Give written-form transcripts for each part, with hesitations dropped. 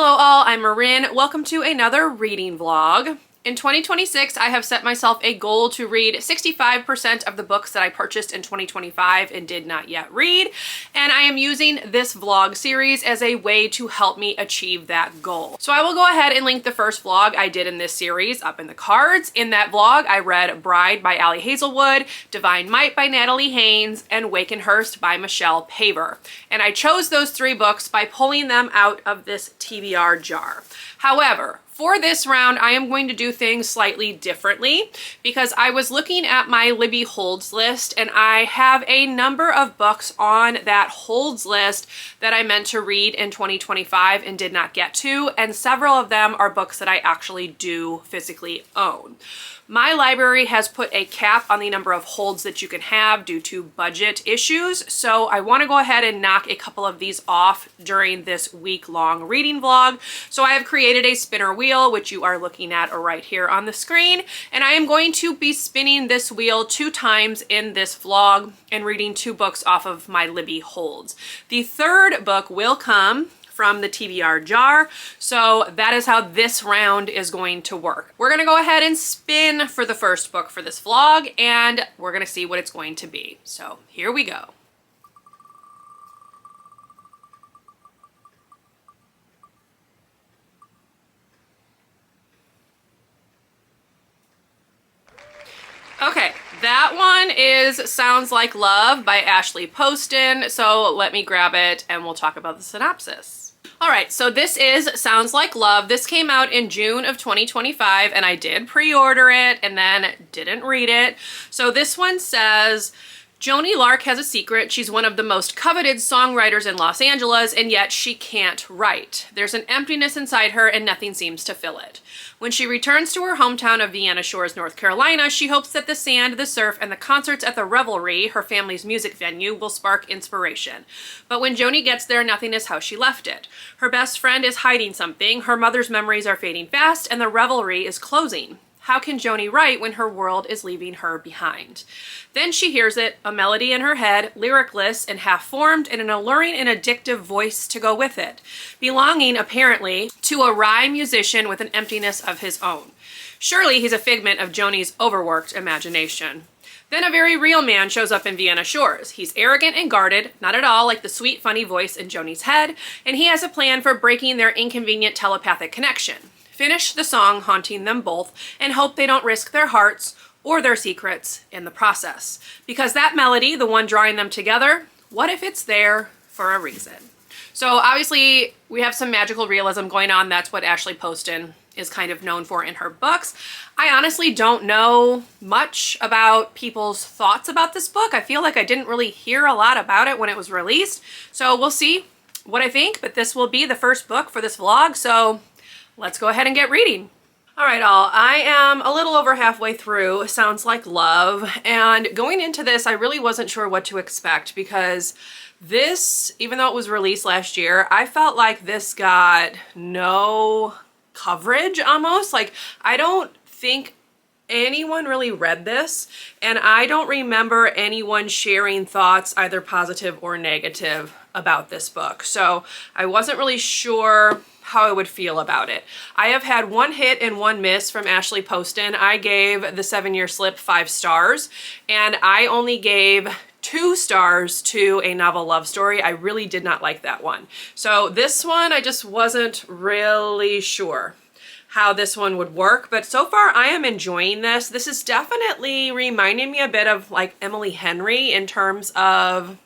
Hello all, I'm Marin. Welcome to another reading vlog. In 2026, I have set myself a goal to read 65% of the books that I purchased in 2025 and did not yet read, and I am using this vlog series as a way to help me achieve that goal. So I will go ahead and link the first vlog I did in this series up in the cards. In that vlog, I read Bride by Allie Hazelwood, Divine Might by Natalie Haynes, and Wakenhurst by Michelle Paver. And I chose those three books by pulling them out of this TBR jar. However, for this round, I am going to do things slightly differently because I was looking at my Libby holds list and I have a number of books on that holds list that I meant to read in 2025 and did not get to, and several of them are books that I actually do physically own. My library has put a cap on the number of holds that you can have due to budget issues, so I want to go ahead and knock a couple of these off during this week-long reading vlog. So I have created a spinner wheel, which you are looking at right here on the screen, and I am going to be spinning this wheel 2 times in this vlog and reading 2 books off of my Libby holds. The third book will come from the TBR jar. So that is how this round is going to work. We're gonna go ahead and spin for the first book for this vlog and we're gonna see what it's going to be. So here we go. Okay, that one is Sounds Like Love by Ashley Poston. So let me grab it and we'll talk about the synopsis. All right, so this is Sounds Like Love. This came out in June of 2025 and I did pre-order it and then didn't read it. So this one says, Joni Lark has a secret. She's one of the most coveted songwriters in Los Angeles, and yet she can't write. There's an emptiness inside her and nothing seems to fill it. When she returns to her hometown of Vienna Shores, North Carolina, she hopes that the sand, the surf, and the concerts at the Revelry, her family's music venue, will spark inspiration. But when Joni gets there, nothing is how she left it. Her best friend is hiding something, her mother's memories are fading fast, and the Revelry is closing. How can Joni write when her world is leaving her behind? Then she hears it, a melody in her head, lyricless and half-formed, and an alluring and addictive voice to go with it, belonging, apparently, to a wry musician with an emptiness of his own. Surely he's a figment of Joni's overworked imagination. Then a very real man shows up in Vienna Shores. He's arrogant and guarded, not at all like the sweet, funny voice in Joni's head, and he has a plan for breaking their inconvenient telepathic connection. Finish the song haunting them both and hope they don't risk their hearts or their secrets in the process. Because that melody, the one drawing them together, what if it's there for a reason? So obviously we have some magical realism going on. That's what Ashley Poston is kind of known for in her books. I honestly don't know much about people's thoughts about this book. I feel like I didn't really hear a lot about it when it was released. So we'll see what I think, but this will be the first book for this vlog. So let's go ahead and get reading. All right, all, I am a little over halfway through Sounds Like Love, and going into this, I really wasn't sure what to expect because this, even though it was released last year, I felt like this got no coverage almost. Like, I don't think anyone really read this, and I don't remember anyone sharing thoughts, either positive or negative, about this book. So I wasn't really sure how I would feel about it. I have had 1 hit and 1 miss from Ashley Poston. I gave The 7-Year Slip 5 stars, and I only gave 2 stars to A Novel Love Story. I really did not like that one. So this one, I just wasn't really sure how this one would work, but so far I am enjoying this. This is definitely reminding me a bit of like Emily Henry in terms of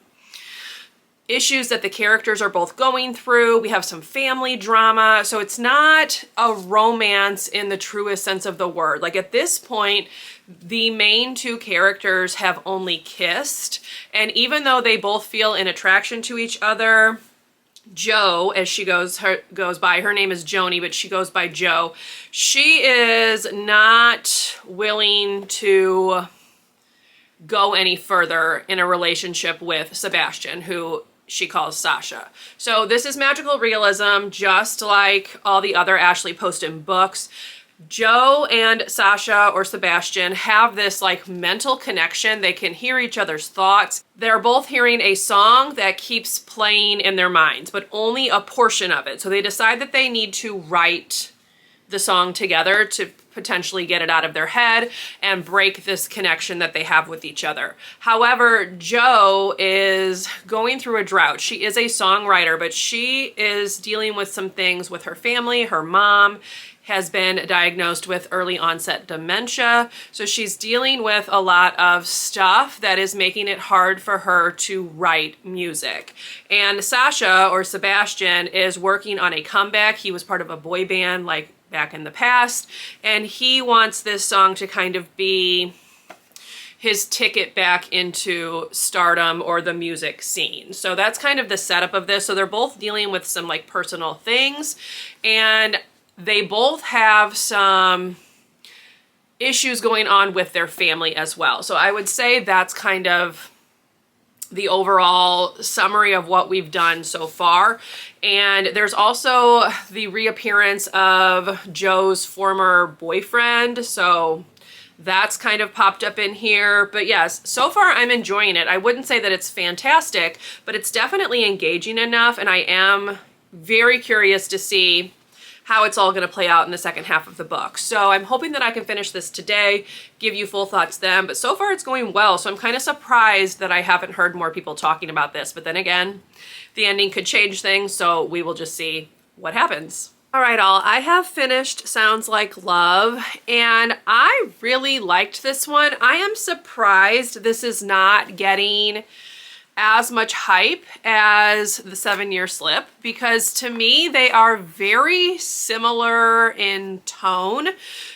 issues that the characters are both going through. We have some family drama, so it's not a romance in the truest sense of the word. Like at this point, the main 2 characters have only kissed, and even though they both feel an attraction to each other, Jo, as she goes by, her name is Joni, but she goes by Jo, she is not willing to go any further in a relationship with Sebastian, who she calls Sasha. So this is magical realism, just like all the other Ashley Poston books. Joe and Sasha or Sebastian have this like mental connection. They can hear each other's thoughts. They're both hearing a song that keeps playing in their minds, but only a portion of it. So they decide that they need to write the song together to potentially get it out of their head and break this connection that they have with each other. However, Joe is going through a drought. She is a songwriter, but she is dealing with some things with her family. Her mom has been diagnosed with early onset dementia. So she's dealing with a lot of stuff that is making it hard for her to write music. And Sasha or Sebastian is working on a comeback. He was part of a boy band like back in the past, and he wants this song to kind of be his ticket back into stardom or the music scene. So that's kind of the setup of this. So they're both dealing with some like personal things, and they both have some issues going on with their family as well. So I would say that's kind of the overall summary of what we've done so far. And there's also the reappearance of Joe's former boyfriend. So that's kind of popped up in here. But yes, so far I'm enjoying it. I wouldn't say that it's fantastic, but it's definitely engaging enough. And I am very curious to see how it's all going to play out in the second half of the book. So I'm hoping that I can finish this today, give you full thoughts then, but so far it's going well. So I'm kind of surprised that I haven't heard more people talking about this, but then again, the ending could change things, so we will just see what happens. All right, all, I have finished Sounds Like Love, and I really liked this one. I am surprised this is not getting as much hype as the 7-Year Slip, because to me they are very similar in tone.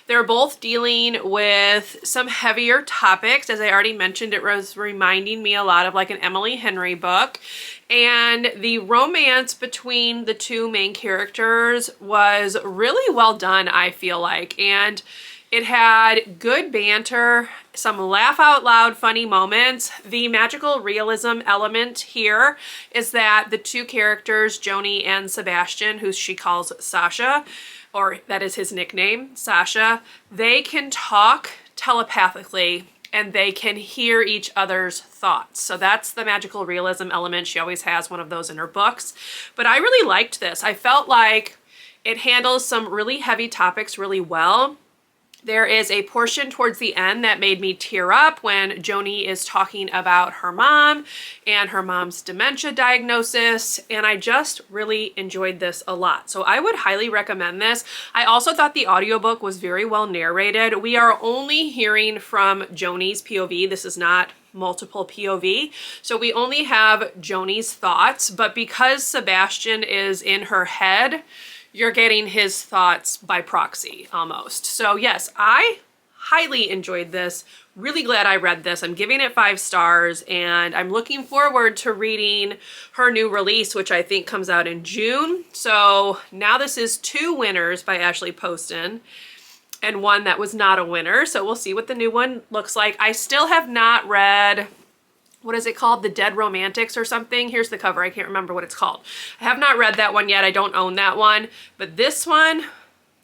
They're both dealing with some heavier topics. As I already mentioned, it was reminding me a lot of like an Emily Henry book, and the romance between the two main characters was really well done, I feel like, and it had good banter, some laugh out loud funny moments. The magical realism element here is that the two characters, Joni and Sebastian, who she calls Sasha, or that is his nickname, Sasha, they can talk telepathically and they can hear each other's thoughts. So that's the magical realism element. She always has one of those in her books. But I really liked this. I felt like it handles some really heavy topics really well. There is a portion towards the end that made me tear up when Joni is talking about her mom and her mom's dementia diagnosis, and I just really enjoyed this a lot. So I would highly recommend this. I also thought the audiobook was very well narrated. We are only hearing from Joni's POV. This is not multiple POV. So we only have Joni's thoughts, but because Sebastian is in her head, you're getting his thoughts by proxy almost. So yes, I highly enjoyed this. Really glad I read this. I'm giving it 5 stars, and I'm looking forward to reading her new release, which I think comes out in June. So now this is 2 winners by Ashley Poston and 1 that was not a winner. So we'll see what the new one looks like. I still have not read, what is it called? The Dead Romantics or something? Here's the cover. I can't remember what it's called. I have not read that one yet. I don't own that one. But this one,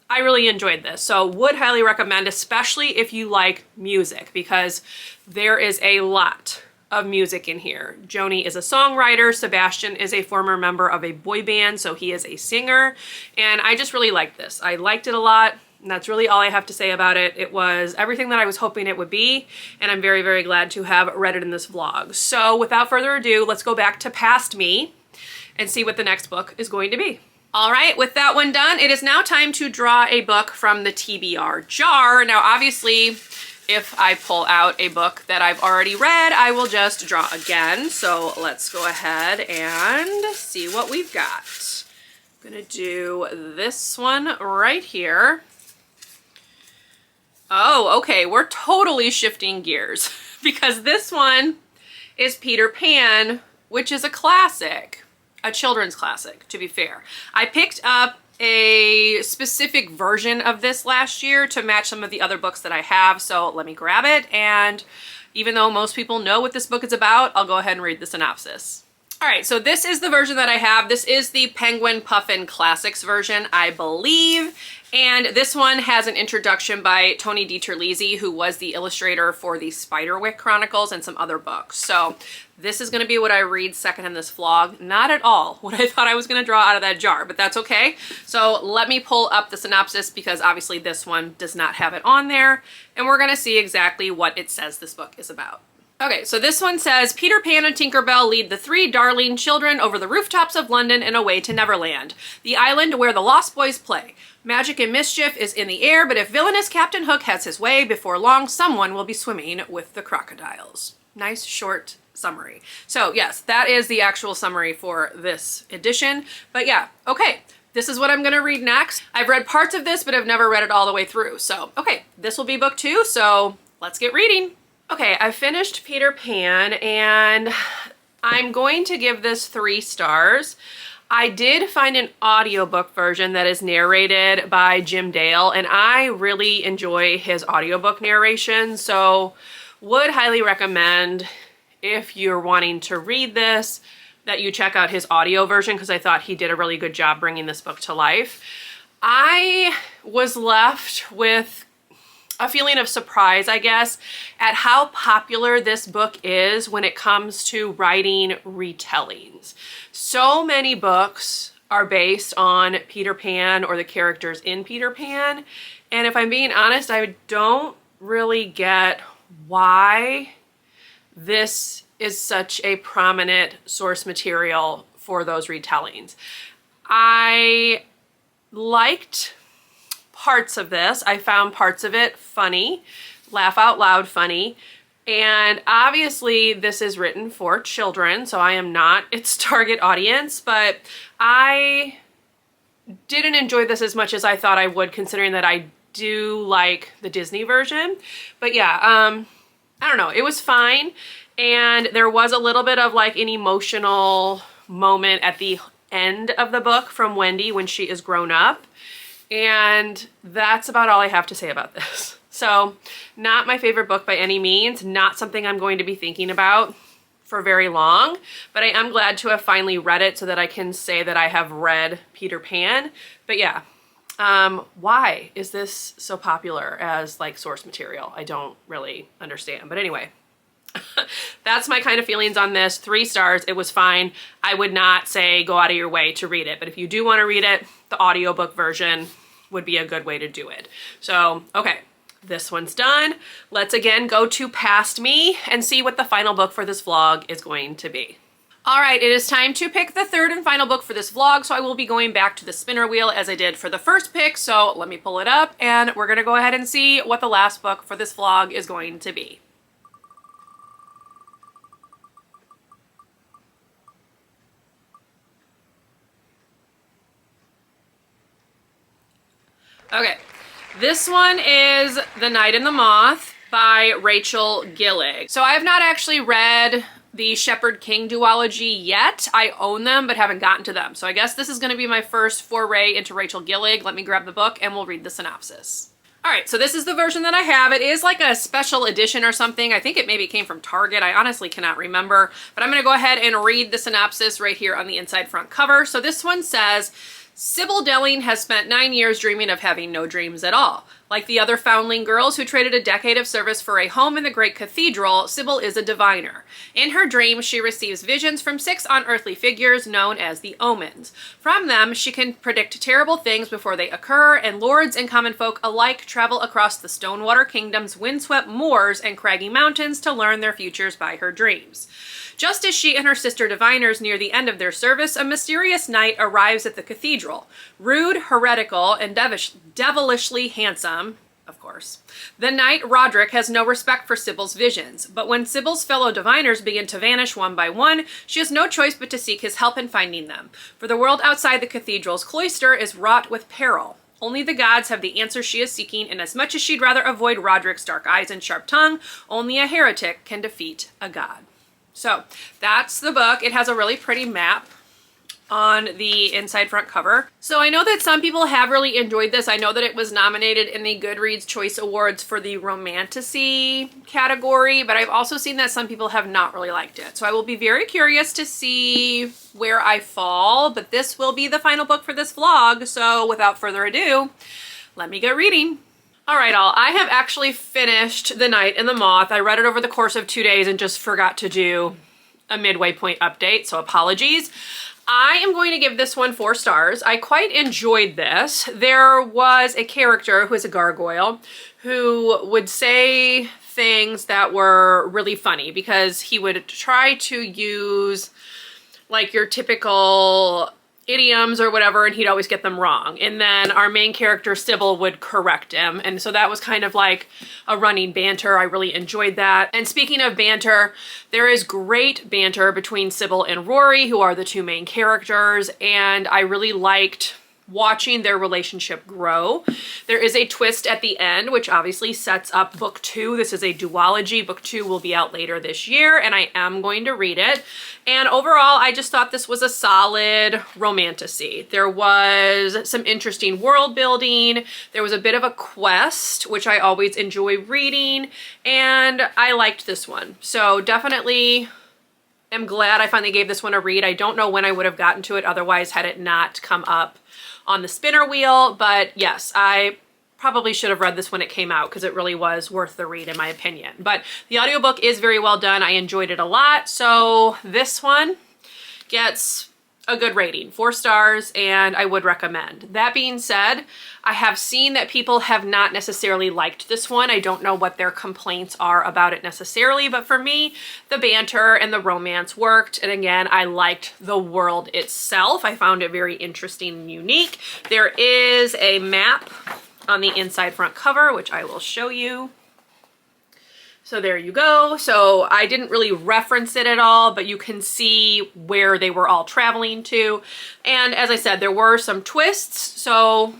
I really enjoyed this. So would highly recommend, especially if you like music, because there is a lot of music in here. Joni is a songwriter. Sebastian is a former member of a boy band, so he is a singer. And I just really liked this. I liked it a lot. And that's really all I have to say about it. It was everything that I was hoping it would be, and I'm very, very glad to have read it in this vlog. So without further ado, let's go back to Past Me and see what the next book is going to be. All right, with that one done, it is now time to draw a book from the TBR jar. Now, obviously, if I pull out a book that I've already read, I will just draw again. So let's go ahead and see what we've got. I'm gonna do this one right here. Oh, okay, we're totally shifting gears because this one is Peter Pan, which is a classic, a children's classic, to be fair. I picked up a specific version of this last year to match some of the other books that I have, so let me grab it, and even though most people know what this book is about, I'll go ahead and read the synopsis. All right, so this is the version that I have. This is the Penguin Puffin Classics version, I believe. And this one has an introduction by Tony DiTerlizzi, who was the illustrator for the Spiderwick Chronicles and some other books. So this is going to be what I read second in this vlog. Not at all what I thought I was going to draw out of that jar, but that's okay. So let me pull up the synopsis because obviously this one does not have it on there. And we're going to see exactly what it says this book is about. Okay, so this one says, Peter Pan and Tinker Bell lead the three darling children over the rooftops of London and away to Neverland, the island where the Lost Boys play. Magic and mischief is in the air, but if villainous Captain Hook has his way, before long someone will be swimming with the crocodiles. Nice short summary. So yes, that is the actual summary for this edition. But yeah, okay, this is what I'm gonna read next. I've read parts of this, but I've never read it all the way through. So, okay, this will be book 2, so let's get reading. Okay, I finished Peter Pan and I'm going to give this 3 stars. I did find an audiobook version that is narrated by Jim Dale, and I really enjoy his audiobook narration, so would highly recommend, if you're wanting to read this, that you check out his audio version because I thought he did a really good job bringing this book to life. I was left with a feeling of surprise, I guess, at how popular this book is when it comes to writing retellings. So many books are based on Peter Pan or the characters in Peter Pan, and if I'm being honest, I don't really get why this is such a prominent source material for those retellings. I liked parts of this. I found parts of it funny, laugh out loud funny, and obviously this is written for children, so I am not its target audience, but I didn't enjoy this as much as I thought I would, considering that I do like the Disney version. But yeah, I don't know, it was fine, and there was a little bit of like an emotional moment at the end of the book from Wendy when she is grown up. And that's about all I have to say about this. So, not my favorite book by any means, not something I'm going to be thinking about for very long, but I am glad to have finally read it so that I can say that I have read Peter Pan. But yeah, why is this so popular as like source material? I don't really understand, but anyway. That's my kind of feelings on this. 3 stars, it was fine. I would not say go out of your way to read it, but if you do want to read it, the audiobook version would be a good way to do it. So, okay, this one's done. Let's again go to Past Me and see what the final book for this vlog is going to be. All right, it is time to pick the 3rd and final book for this vlog, so I will be going back to the spinner wheel as I did for the first pick, so let me pull it up and we're gonna go ahead and see what the last book for this vlog is going to be. Okay, this one is The Night and the Moth by Rachel Gillig. So I have not actually read the Shepherd King duology yet. I own them, but haven't gotten to them. So I guess this is gonna be my first foray into Rachel Gillig. Let me grab the book and we'll read the synopsis. All right, so this is the version that I have. It is like a special edition or something. I think it maybe came from Target. I honestly cannot remember, but I'm gonna go ahead and read the synopsis right here on the inside front cover. So this one says, Sybil Delling has spent 9 years dreaming of having no dreams at all. Like the other foundling girls who traded a decade of service for a home in the great cathedral, Sybil is a diviner. In her dreams, she receives visions from 6 unearthly figures known as the Omens. From them, she can predict terrible things before they occur, and lords and common folk alike travel across the Stonewater Kingdom's windswept moors and craggy mountains to learn their futures by her dreams. Just as she and her sister diviners near the end of their service, a mysterious knight arrives at the cathedral. Rude, heretical, and devilishly handsome, of course. The knight, Roderick, has no respect for Sybil's visions, but when Sybil's fellow diviners begin to vanish one by one, she has no choice but to seek his help in finding them. For the world outside the cathedral's cloister is wrought with peril. Only the gods have the answer she is seeking, and as much as she'd rather avoid Roderick's dark eyes and sharp tongue, only a heretic can defeat a god. So that's the book. It has a really pretty map on the inside front cover. So I know that some people have really enjoyed this. I know that it was nominated in the Goodreads Choice Awards for the Romantasy category, but I've also seen that some people have not really liked it. So I will be very curious to see where I fall, but this will be the final book for this vlog. So without further ado, let me get reading. All right, all. I have actually finished The Night and the Moth. I read it over the course of 2 days and just forgot to do a midway point update, so apologies. I am going to give this one 4 stars. I quite enjoyed this. There was a character who is a gargoyle who would say things that were really funny because he would try to use like your typical idioms or whatever, and he'd always get them wrong. And then our main character, Sybil, would correct him. And so that was kind of like a running banter. I really enjoyed that. And speaking of banter, there is great banter between Sybil and Rory, who are the 2 main characters. And I really liked watching their relationship grow. There is a twist at the end, which obviously sets up book 2. This is a duology. Book 2 will be out later this year, and I am going to read it. And overall, I just thought this was a solid romantasy. There was some interesting world building. There was a bit of a quest, which I always enjoy reading, and I liked this one. So definitely am glad I finally gave this one a read. I don't know when I would have gotten to it otherwise had it not come up on the spinner wheel, but yes, I probably should have read this when it came out because it really was worth the read in my opinion. But the audiobook is very well done. I enjoyed it a lot. So this one gets a good rating, 4 stars, and I would recommend. That being said, I have seen that people have not necessarily liked this one. I don't know what their complaints are about it necessarily, but for me, the banter and the romance worked. And again, I liked the world itself. I found it very interesting and unique. There is a map on the inside front cover, which I will show you. So there you go. So I didn't really reference it at all, but you can see where they were all traveling to. And as I said, there were some twists, so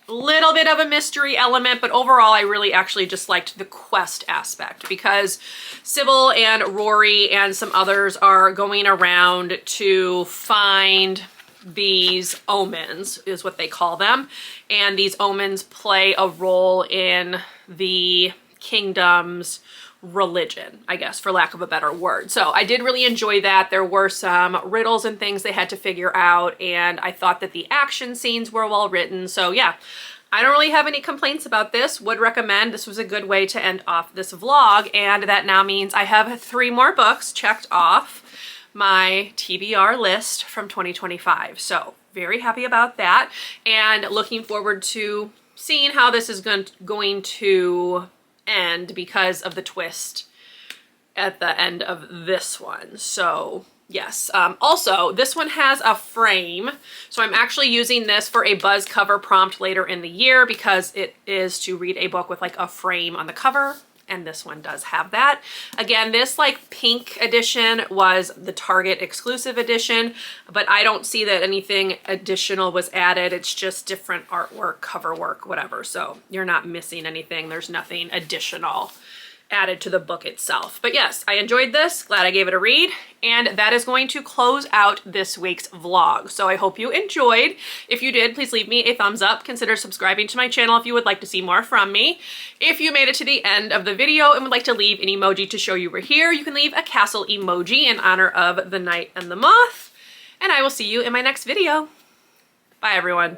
a little bit of a mystery element, but overall I really actually just liked the quest aspect because Sybil and Rory and some others are going around to find these omens, is what they call them. And these omens play a role in the kingdom's religion, I guess, for lack of a better word. So I did really enjoy that. There were some riddles and things they had to figure out, and I thought that the action scenes were well written. So yeah, I don't really have any complaints about this. Would recommend. This was a good way to end off this vlog, and that now means I have 3 more books checked off my TBR list from 2025. So very happy about that, and looking forward to seeing how this is going to end because of the twist at the end of this one. So yes. Also, this one has a frame. So I'm actually using this for a buzz cover prompt later in the year because it is to read a book with like a frame on the cover. And this one does have that. Again, this like pink edition was the Target exclusive edition, but I don't see that anything additional was added. It's just different artwork, cover work, whatever. So you're not missing anything. There's nothing additional added to the book itself. But yes, I enjoyed this. Glad I gave it a read. And that is going to close out this week's vlog. So I hope you enjoyed. If you did, please leave me a thumbs up. Consider subscribing to my channel if you would like to see more from me. If you made it to the end of the video and would like to leave an emoji to show you were here, you can leave a castle emoji in honor of The Night and the Moth. And I will see you in my next video. Bye, everyone.